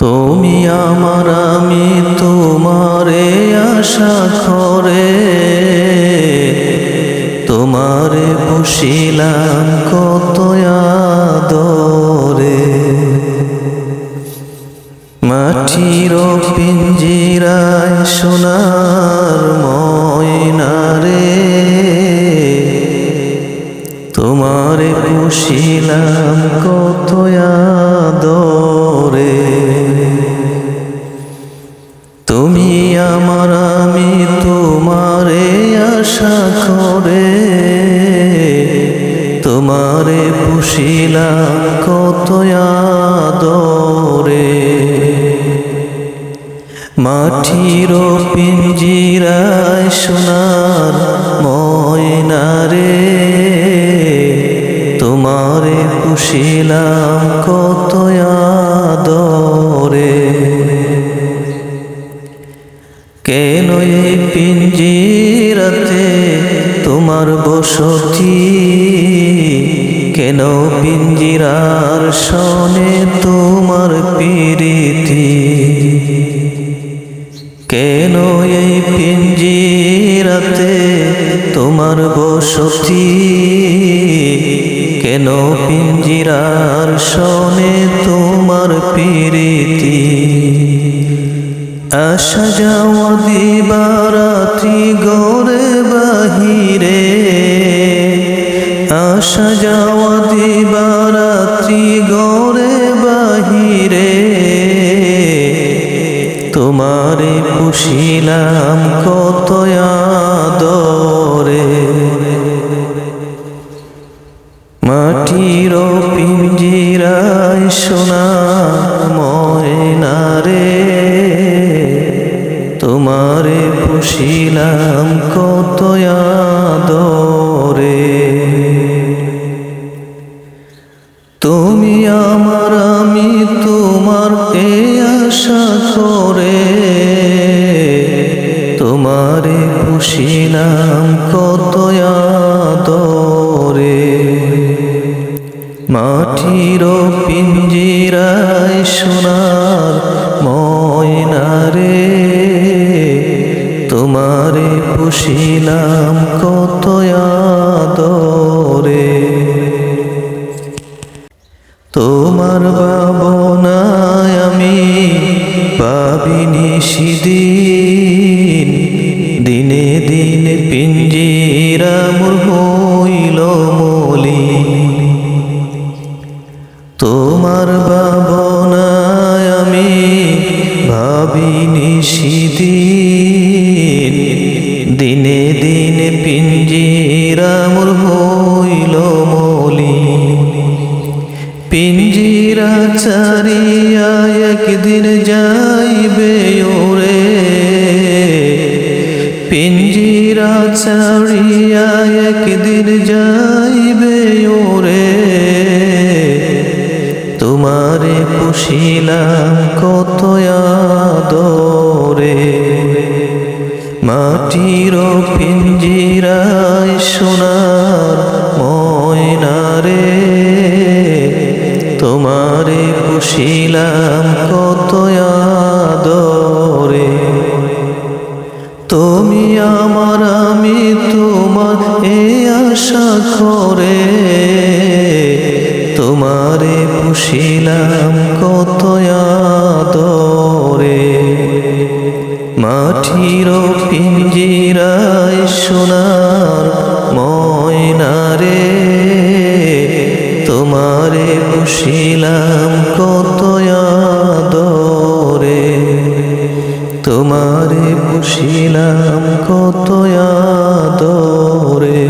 তুমি আমার আমি তোমারে আশা করে তোমারে বসিলাম কত আদরে। মাটির পিঞ্জিরায় সোনার ময়না রে তোমারে বসিলাম কত আদরে। তুমি আমার আমি তোমারে আশা করে তোমারে বসিলাম কত আদরে। মাটির পিঞ্জিরায় সোনার ময়না রে তোমারে বসিলাম কত আদরে। কেন এই পিঞ্জিরাতে তোমার বসতি, কেন পিঞ্জিরার শোনে তোমার প্রীতি। কেন এই পিঞ্জিরাতে তোমার বসতি, কেন পিঞ্জিরার শোনে তোমার প্রীতি। আসা যাওয়া দিবারাত্রি ঘরে বাহিরে, আসা যাওয়া দিবারাত্রি ঘরে বাহিরে তোমারে বসিলাম কত আদরে। মাটির পিঞ্জিরায় সোনার ময়না রে তোমারে বসিলাম কত আদরে। তুমি আমার আমি তোমার এ আশা করে তোমারে বসিলাম কত আদরে। মাটির পিঞ্জিরায় সোনার ময়না রে তোমারে বসিলাম কত আদরে। তোমার ভাবনায় আমি ভাবিনি সেদিন, দিনে দিনে পিঞ্জিরা মোর হইল মলিন। তোমার ভাবনায় আমি ভাবিনি সেদিন, দিনে দিনে পিঞ্জিরা মোর হইল মলিন। পিঞ্জিরা ছাড়িয়া একদিন যাইবে ওরে, পিঞ্জিরা ছাড়িয়া একদিন যাইবে ওরে তোমারে বসিলাম কত আদরে। মাটির পিঞ্জিরায় সোনার ময়না রে তোমারে বসিলাম কত আদরে। তুমি আমার আমি তোমার এ আশা করে তোমারে বসিলাম কত আদরে। মাটির পিঞ্জিরায় সোনার ময়না রে তোমারে বসিলাম কত আদরে। তোমারে বসিলাম কত আদরে।